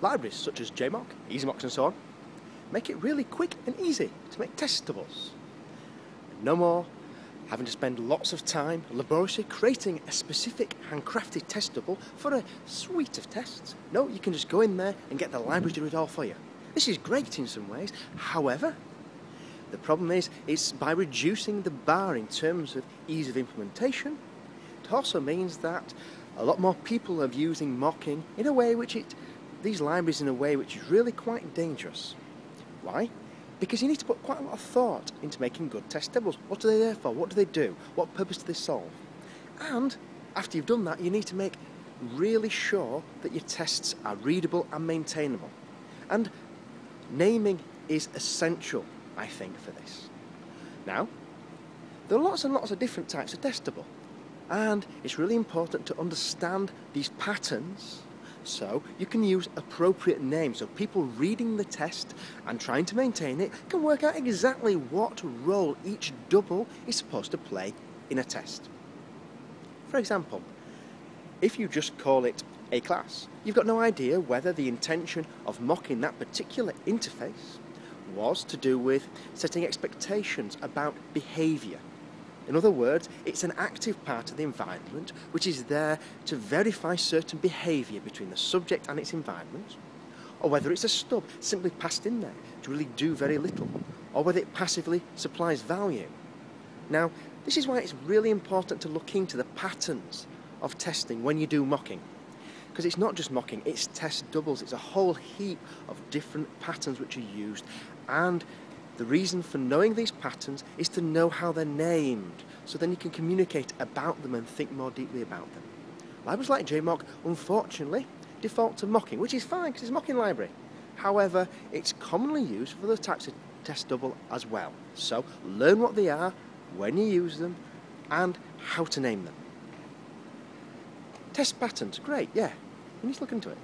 Libraries such as JMock, EasyMock and so on make it really quick and easy to make testables. No more having to spend lots of time laboriously creating a specific handcrafted testable for a suite of tests. No, you can just go in there and get the library to do it all for you. This is great in some ways. However, the problem is it's by reducing the bar in terms of ease of implementation, it also means that a lot more people are using mocking in a way these libraries in a way which is really quite dangerous. Why? Because you need to put quite a lot of thought into making good testables. What are they there for? What do they do? What purpose do they solve? And after you've done that, you need to make really sure that your tests are readable and maintainable. And naming is essential, I think, for this. Now, there are lots and lots of different types of testable, and it's really important to understand these patterns so you can use appropriate names so people reading the test and trying to maintain it can work out exactly what role each double is supposed to play in a test. For example, if you just call it a class, you've got no idea whether the intention of mocking that particular interface was to do with setting expectations about behaviour. In other words, it's an active part of the environment which is there to verify certain behaviour between the subject and its environment, or whether it's a stub simply passed in there to really do very little, or whether it passively supplies value. Now, this is why it's really important to look into the patterns of testing when you do mocking. Because it's not just mocking, it's test doubles, it's a whole heap of different patterns which are used, and the reason for knowing these patterns is to know how they're named, so then you can communicate about them and think more deeply about them. Libraries like JMock, unfortunately, default to mocking, which is fine because it's a mocking library. However, it's commonly used for other types of test double as well. So learn what they are, when you use them, and how to name them. Test patterns, great, yeah, you need to look into it.